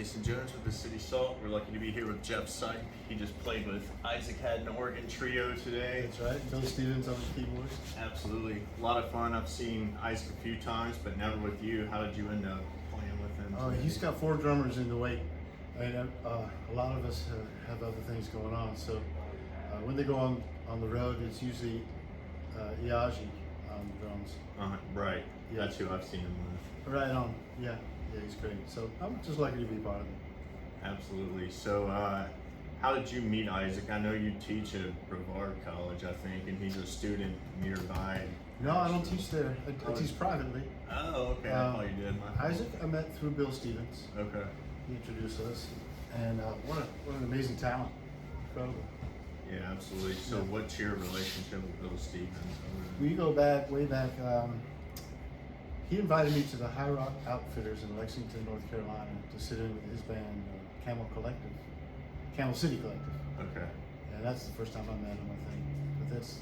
Jason Jones with the City Salt. We're lucky to be here with Jeff Sipe. He just played with Isaac Haiden Organ Trio today. That's right. Bill Stevens on the keyboards. Absolutely. A lot of fun. I've seen Isaac a few times, but never with you. How did you end up playing with him today? He's got 4 drummers in the wake, and a lot of us have other things going on. So when they go on the road, it's usually Iaji on the drums. Right. Yeah. That's who I've seen him with. Right on. Yeah, he's great. So I'm just lucky to be part of it. Absolutely. So how did you meet Isaac? I know you teach at Brevard College, I think, and he's a student nearby. No, I don't teach there. I teach privately. Oh, okay. I thought you did. Isaac, I met through Bill Stevens. Okay. He introduced us, and what an amazing talent! Incredible. Yeah, absolutely. So, what's your relationship with Bill Stevens? We go back way back. He invited me to the High Rock Outfitters in Lexington, North Carolina, to sit in with his band, Camel City Collective. Okay. And that's the first time I met him, I think. But it's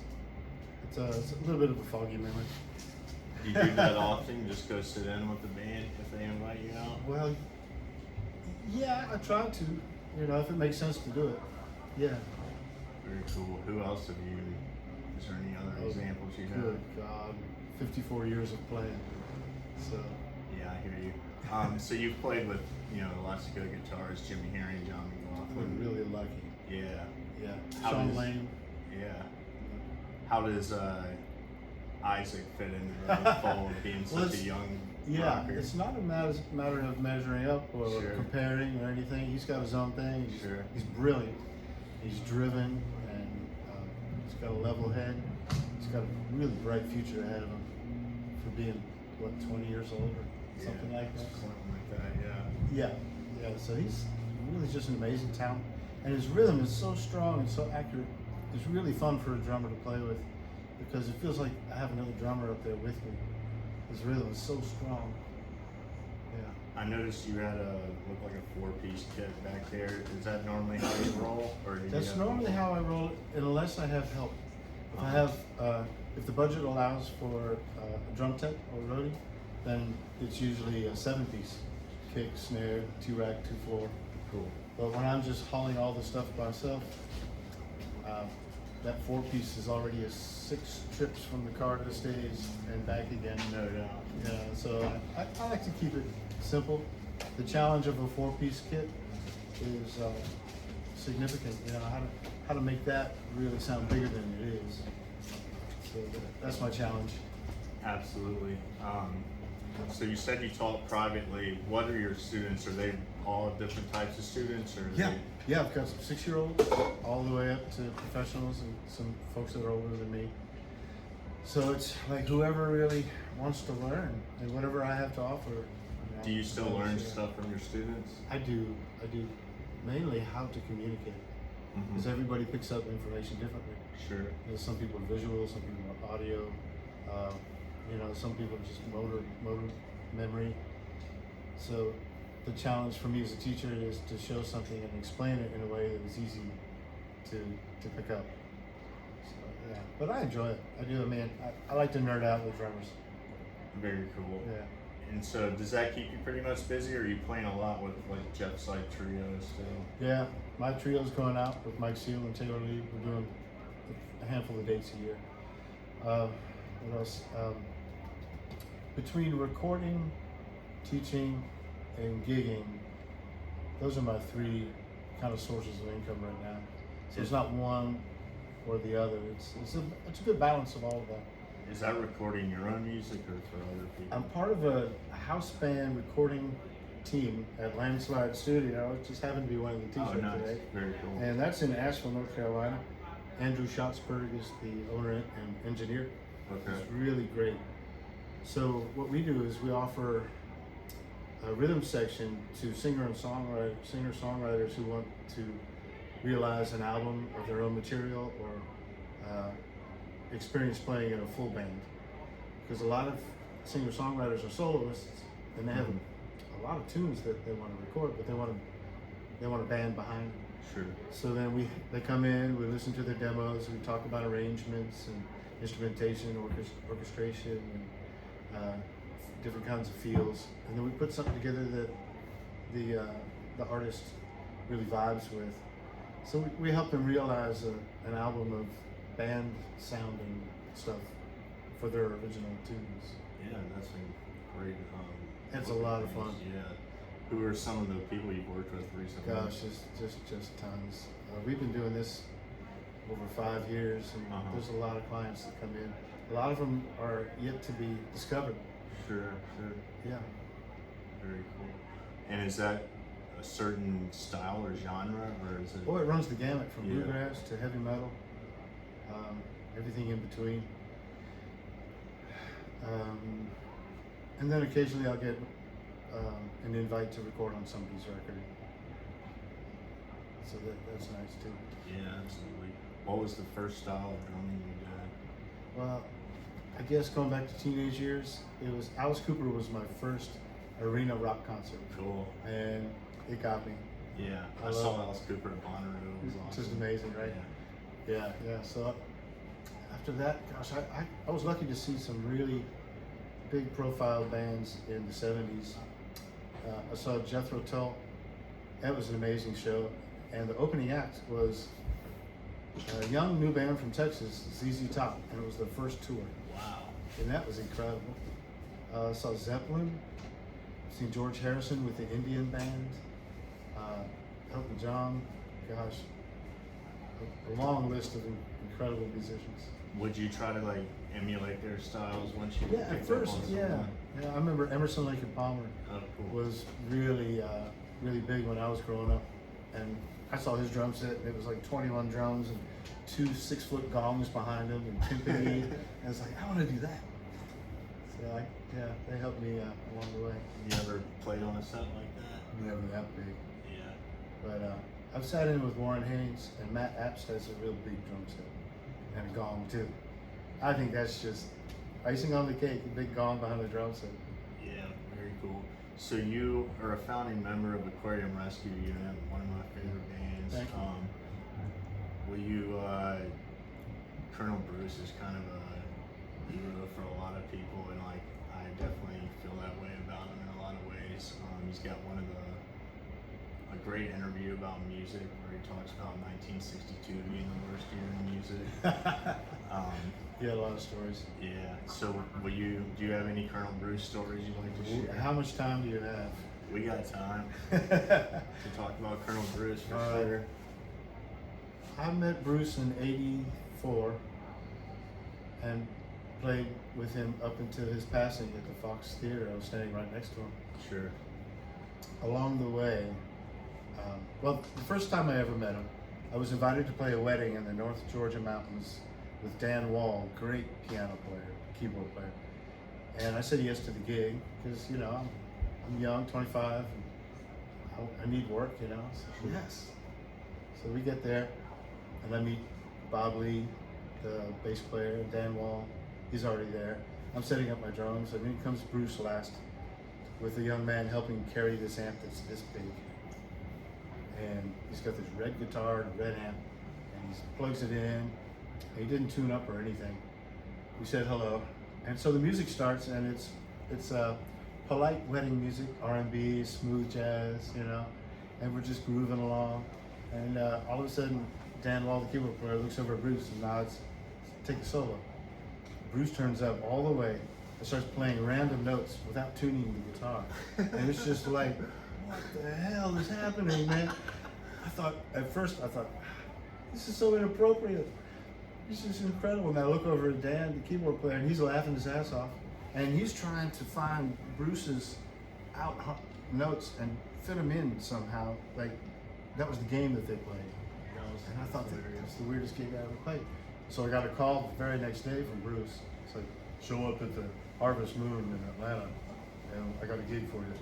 a little bit of a foggy memory. Do you do that often? Just go sit in with the band if they invite you out? Well, yeah, I try to. If it makes sense to do it. Yeah. Very cool. Who else have you? Is there any other examples you have? Good God, 54 years of playing. So. Yeah, I hear you. So you've played with, lots of good guitarists, Jimmy Herring, John McLaughlin. We're really lucky. Yeah. Yeah. How Sean does- Lane. Yeah. How does Isaac fit into the fold of being such a young rocker? It's not a matter of measuring up or comparing or anything. He's got his own thing. He's brilliant. He's driven, and he's got a level head. He's got a really bright future ahead of him for being, 20 years old or something like that? Something like that, yeah. Yeah. So he's really just an amazing talent. And his rhythm is so strong and so accurate. It's really fun for a drummer to play with because it feels like I have another drummer up there with me. His rhythm is so strong. Yeah. I noticed you had looked like a 4-piece kit back there. Is that normally how you roll? That's normally how I roll it, unless I have help. If I have, if the budget allows for a drum tech or roadie, then it's usually a 7-piece: kick, snare, 2-rack, 2-floor. Cool. But when I'm just hauling all the stuff by myself, that 4-piece is already 6 trips from the car to the stage and back again. No doubt. Yeah, so I like to keep it simple. The challenge of a 4-piece kit is significant. How to make that really sound bigger than it is. So that's my challenge. Absolutely. So you said you taught privately. What are your students? Are they all different types of students, or Yeah, I've got some 6-year-olds all the way up to professionals and some folks that are older than me. So it's like whoever really wants to learn and whatever I have to offer. Do you still learn stuff from your students? I do. Mainly how to communicate, because everybody picks up information differently. Sure. Some people are visual, some people are audio. Some people are just motor memory. So the challenge for me as a teacher is to show something and explain it in a way that is easy to pick up. So, yeah, but I enjoy it. I do. I like to nerd out with drummers. Very cool. Yeah. And so does that keep you pretty much busy, or are you playing a lot with Jeff Sipe trios still? Yeah, my trio's going out with Mike Seal and Taylor Lee. We're doing a handful of dates a year. What else? Between recording, teaching, and gigging, those are my 3 kind of sources of income right now. So it's not one or the other. It's a good balance of all of that. Is that recording your own music or for other people? I'm part of a house band recording team at Landslide Studio. It just happened to be one of the teachers today. Very cool. And that's in Asheville, North Carolina. Andrew Schatzberg is the owner and engineer. Okay. It's really great. So what we do is we offer a rhythm section to singer-songwriters who want to realize an album of their own material or experience playing in a full band. Because a lot of singer-songwriters are soloists and they have a lot of tunes that they want to record, but they want a band behind them. Sure. So then they come in, we listen to their demos, we talk about arrangements and instrumentation, orchestration, and different kinds of feels, and then we put something together that the the artist really vibes with. So we help them realize an album of band sounding stuff for their original tunes. Yeah, that's a great. It's a lot of fun. Yeah. Who are some of the people you've worked with recently? Gosh, just tons. We've been doing this over 5 years, and there's a lot of clients that come in. A lot of them are yet to be discovered. Sure. Yeah. Very cool. And is that a certain style or genre, or is it? Oh, it runs the gamut from bluegrass to heavy metal, everything in between. And then occasionally I'll get an invite to record on somebody's record. So that's nice too. Yeah, absolutely. What was the first style of drumming you did? Well, I guess going back to teenage years, it was Alice Cooper was my first arena rock concert. Cool. And it got me. Yeah, I saw Alice Cooper at Bonnaroo. It was awesome. It's just amazing, right? Yeah. So after that, gosh, I was lucky to see some really big profile bands in the 70s. I saw Jethro Tull. That was an amazing show. And the opening act was a young new band from Texas, ZZ Top, and it was their first tour. Wow. And that was incredible. I saw Zeppelin, seen George Harrison with the Indian band, Elton John, gosh, a long list of incredible musicians. Would you try to like emulate their styles once you Yeah, at first, yeah. I remember Emerson, Lake and Palmer was really, really big when I was growing up. And I saw his drum set, and it was like 21 drums and 2 6-foot gongs behind him and timpani. And I was like, I want to do that. So they helped me along the way. You ever played on a set like that? Never that big. Yeah. But I've sat in with Warren Haynes, and Matt Apps has a real big drum set and a gong too. I think that's just icing on the cake, a big gong behind the drum set. Yeah, very cool. So you are a founding member of Aquarium Rescue Unit, one of my favorite bands. Thank you. Will you, Colonel Bruce is kind of a hero for a lot of people, and like I definitely feel that way about him in a lot of ways. He's got a great interview about music where he talks about 1962 being the worst year in music. Yeah, a lot of stories. Yeah. So, do you have any Colonel Bruce stories you'd like to share? How much time do you have? We got time to talk about Colonel Bruce for sure. I met Bruce in '84 and played with him up until his passing at the Fox Theater. I was standing right next to him. Sure. Along the way, well, the first time I ever met him, I was invited to play a wedding in the North Georgia mountains with Dan Wall, great piano player, keyboard player. And I said yes to the gig because, I'm young, 25, and I need work, So yes. So we get there, and I meet Bob Lee, the bass player, and Dan Wall. He's already there. I'm setting up my drums, and then comes Bruce last with a young man helping carry this amp that's this big. And he's got this red guitar and a red amp, and he plugs it in. He didn't tune up or anything. We said hello, and so the music starts, and it's polite wedding music, R&B, smooth jazz, and we're just grooving along. And all of a sudden, Dan Wall, the keyboard player, looks over at Bruce and nods, "Take a solo." Bruce turns up all the way and starts playing random notes without tuning the guitar, and it's just like, what the hell is happening, man? At first I thought, this is so inappropriate. This is incredible. And I look over at Dan, the keyboard player, and he's laughing his ass off. And he's trying to find Bruce's out notes and fit them in somehow. Like, that was the game that they played. And I thought that was the weirdest gig I ever played. So I got a call the very next day from Bruce. It's like, show up at the Harvest Moon in Atlanta, and I got a gig for you.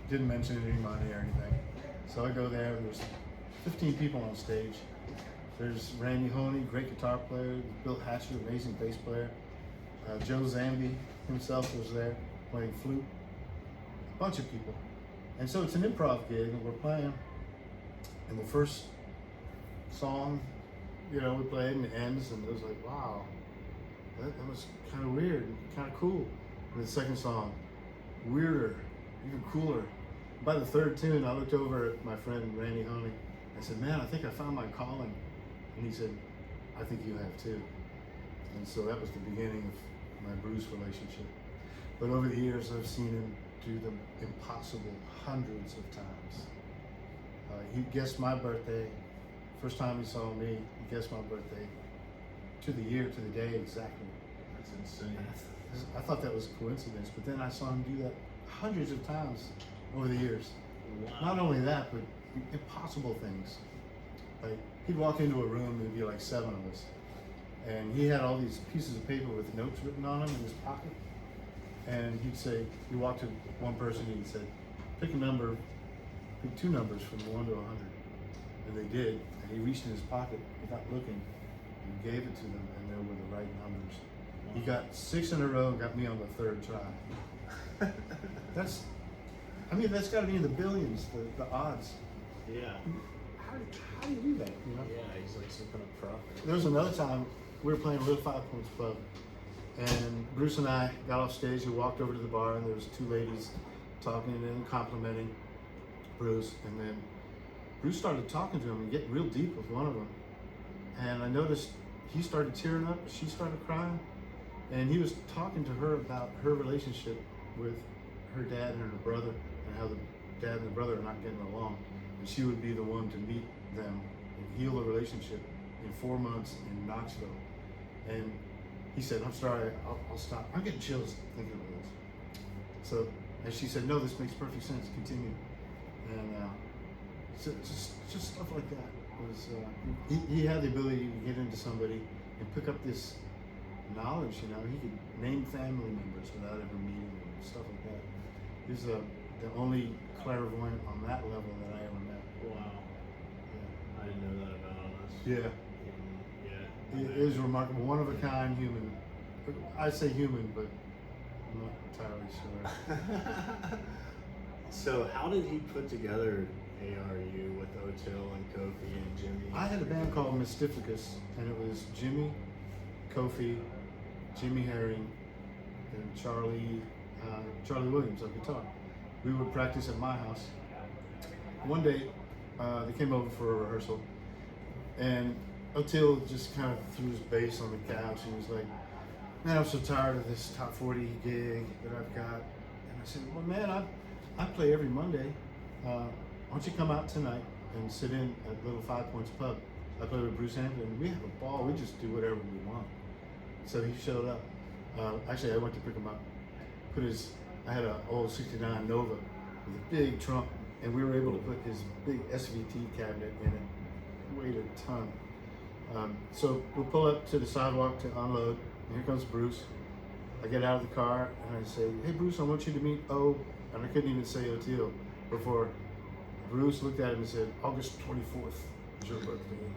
Didn't mention any money or anything. So I go there, there's 15 people on stage. There's Randy Honey, great guitar player. Bill Hatcher, amazing bass player. Joe Zambi himself was there playing flute. A bunch of people. And so it's an improv gig, and we're playing. And the first song, we played, and it ends, and it was like, wow, that was kind of weird, kind of cool. And the second song, weirder, even cooler. by the third tune, I looked over at my friend Randy Honey. I said, "Man, I think I found my calling." And he said, "I think you have too." And so that was the beginning of my Bruce relationship. But over the years, I've seen him do the impossible hundreds of times. He guessed my birthday. First time he saw me, he guessed my birthday to the year, to the day exactly. That's insane. I thought that was a coincidence, but then I saw him do that hundreds of times over the years. Wow. Not only that, but impossible things. Like, he'd walk into a room, there'd be like 7 of us, and he had all these pieces of paper with notes written on them in his pocket. And he'd say, he walked to one person, he'd say, pick a number, pick 2 numbers from 1 to 100. And they did, and he reached in his pocket without looking and gave it to them, and they were the right numbers. Wow. He got 6 in a row and got me on the 3rd try. That's got to be in the billions, the odds. Yeah. How do you do that, you know? Yeah, he's like some kind of prophet. There was another time we were playing a little 5 Points pub, and Bruce and I got off stage. We walked over to the bar, and there was 2 ladies talking and complimenting Bruce. And then Bruce started talking to him and getting real deep with one of them. And I noticed he started tearing up, she started crying, and he was talking to her about her relationship with her dad and her brother, and how the dad and the brother are not getting along. And she would be the one to meet them and heal the relationship in 4 months in Knoxville. And he said, "I'm sorry, I'll stop." I'm getting chills thinking of this. So, and she said, "No, this makes perfect sense. Continue." And so just stuff like that was. He had the ability to get into somebody and pick up this knowledge. You know, he could name family members without ever meeting them, stuff like that. He's the only clairvoyant on that level that I ever met. Wow. Yeah. I didn't know that about us. Yeah. Yeah. He is remarkable, one of a kind human. I say human, but I'm not entirely sure. So how did he put together ARU with Otil and Kofi and Jimmy? I had a band called Mystificus, and it was Jimmy, Kofi, Jimmy Herring, and Charlie Williams on guitar. We would practice at my house. One day, they came over for a rehearsal, and Otil just kind of threw his bass on the couch and was like, "Man, I'm so tired of this top 40 gig that I've got." And I said, "Well, man, I play every Monday. Why don't you come out tonight and sit in at Little 5 Points Pub? I play with Bruce Hampton, and we have a ball. We just do whatever we want." So he showed up. Actually, I went to pick him up. I had an old '69 Nova with a big trunk, and we were able to put his big SVT cabinet in it. It weighed a ton. So we pull up to the sidewalk to unload, and here comes Bruce. I get out of the car and I say, "Hey Bruce, I want you to meet O," and I couldn't even say Otil before Bruce looked at him and said, "August 24th is your birthday."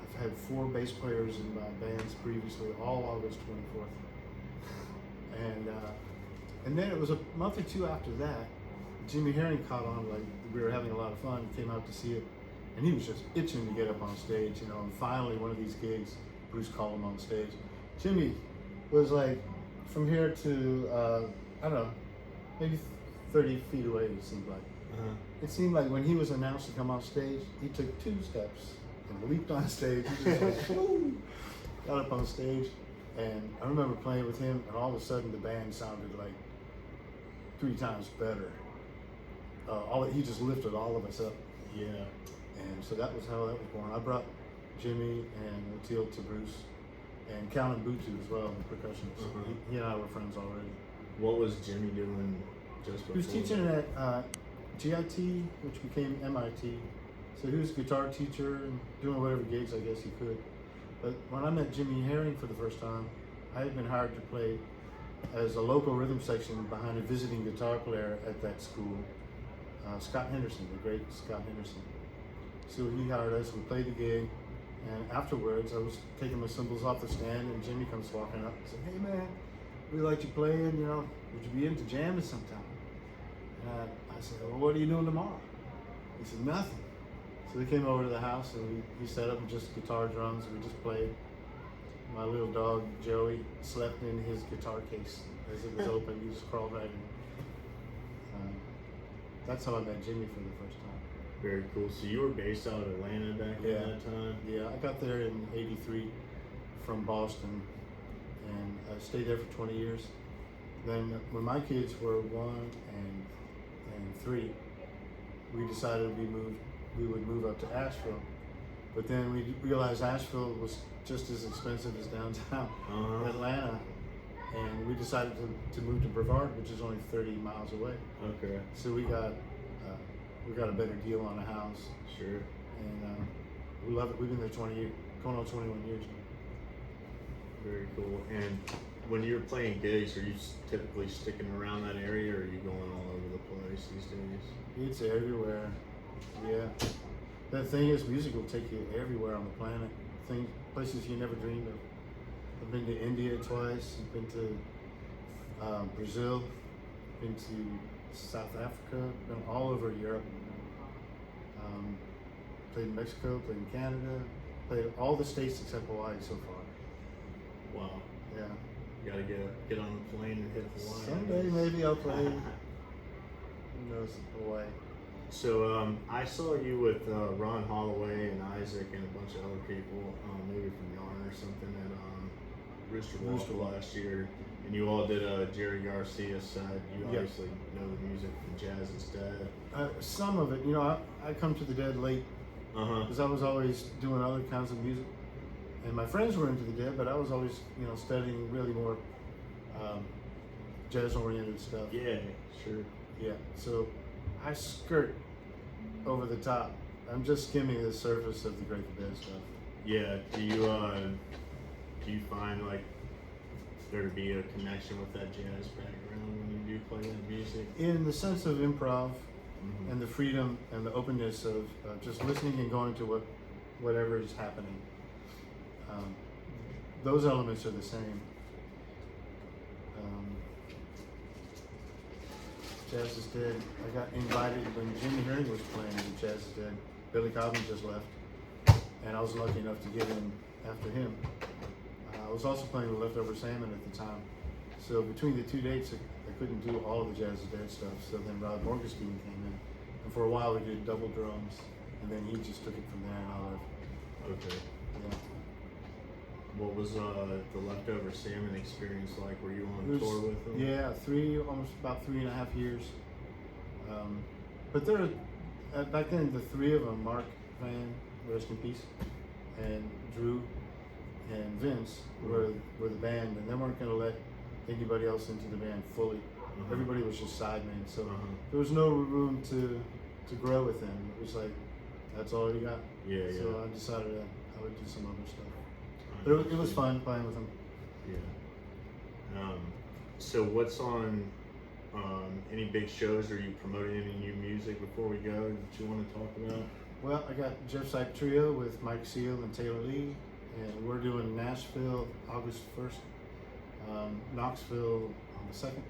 I've had 4 bass players in my bands previously, all August 24th. And then it was a month or 2 after that, Jimmy Herring caught on, like we were having a lot of fun, came out to see it, and he was just itching to get up on stage, you know, and finally one of these gigs, Bruce called him on stage. Jimmy was like, from here to, I don't know, maybe 30 feet away, it seemed like. Uh-huh. It seemed like when he was announced to come on stage, he took 2 steps and leaped on stage. He just like, woo, got up on stage, and I remember playing with him, and all of a sudden the band sounded like 3 times better. He just lifted all of us up. Yeah. And so that was how that was born. I brought Jimmy and Otil to Bruce, and Calvin Butu as well, the percussionist. Uh-huh. He and I were friends already. What was Jimmy doing just before? He was teaching at GIT, which became MIT. So he was a guitar teacher and doing whatever gigs I guess he could. But when I met Jimmy Herring for the first time, I had been hired to play as a local rhythm section behind a visiting guitar player at that school, Scott Henderson, the great Scott Henderson. So he hired us, we played the gig, and afterwards I was taking my cymbals off the stand, and Jimmy comes walking up and said, "Hey man, we like you playing, you know, would you be into jamming sometime?" And I said, "Well, what are you doing tomorrow?" He said, "Nothing." So we came over to the house, and he set up just guitar, drums, and we just played. My little dog, Joey, slept in his guitar case as it was open. He just crawled right in. that's how I met Jimmy for the first time. Very cool. So you were based out of Atlanta back at that time? Yeah, I got there in '83 from Boston, and I stayed there for 20 years. Then when my kids were 1 and 3, we decided we would move up to Asheville. But then we realized Asheville was just as expensive as downtown Atlanta, and we decided to move to Brevard, which is only 30 miles away. Okay. So we got a better deal on a house. Sure. And we love it. We've been there 20 years, going on 21 years now. Very cool. And when you're playing gigs, are you typically sticking around that area, or are you going all over the place these days? It's everywhere. Yeah. The thing is, music will take you everywhere on the planet. Places you never dreamed of. I've been to India twice. I've been to Brazil. Been to South Africa. Been all over Europe. Played in Mexico. Played in Canada. Played all the states except Hawaii so far. Wow. Yeah. You gotta get on the plane and hit Hawaii. Someday maybe I'll play. Who knows, Hawaii. So I saw you with Ron Holloway and Isaac and a bunch of other people, maybe from Yarn or something at Rooster Walk last year, and you all did a Jerry Garcia set. You obviously know the music from Jazz is Dead. Some of it, I come to the Dead late because I was always doing other kinds of music, and my friends were into the Dead, but I was always studying really more jazz-oriented stuff. Yeah, sure. Yeah, so I skirt over the top. I'm just skimming the surface of the Grateful Dead stuff. Yeah. Do you find like there to be a connection with that jazz background when you do play that music? In the sense of improv and the freedom and the openness of just listening and going to whatever is happening. Those elements are the same. Jazz is Dead. I got invited when Jimmy Herring was playing with Jazz is Dead. Billy Cobham just left, and I was lucky enough to get in after him. I was also playing with Leftover Salmon at the time. So between the 2 dates, I couldn't do all of the Jazz is Dead stuff. So then Rod Morgenstein came in, and for a while we did double drums, and then he just took it from there, and I left. Okay. Yeah. What was the Leftover Salmon experience like? Were you on tour with them? Yeah, about 3.5 years. But back then the 3 of them, Mark Van, rest in peace, and Drew and Vince were the band, and they weren't going to let anybody else into the band fully. Everybody was just sidemen, so there was no room to grow with them. It was like, that's all you got. Yeah. So I decided I would do some other stuff. But it was fun playing with them. Yeah. So what's on any big shows? Are you promoting any new music before we go that you want to talk about? Well, I got Jeff Sipe Trio with Mike Seal and Taylor Lee, and we're doing Nashville August 1st, Knoxville on the 2nd,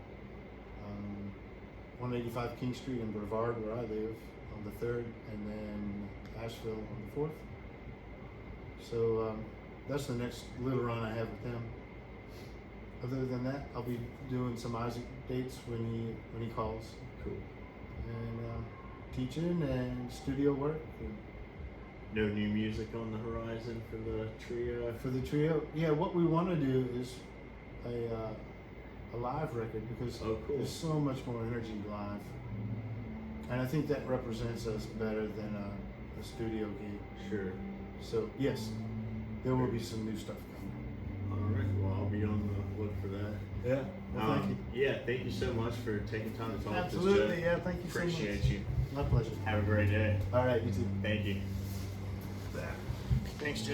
185 King Street in Brevard where I live on the 3rd, and then Asheville on the 4th. So that's the next little run I have with them. Other than that, I'll be doing some Isaac dates when he calls. Cool. And teaching and studio work. No new music on the horizon for the trio? For the trio, yeah. What we want to do is a live record because there's so much more energy live, and I think that represents us better than a studio gig. Sure. So yes, there will be some new stuff coming. All right. Well, I'll be on the look for that. Yeah. Well, thank you. Yeah. Thank you so much for taking time to talk to us. Absolutely. Yeah. Thank you so much. Appreciate you. My pleasure. Have a great day. All right. You too. Thank you. Thanks, Jim.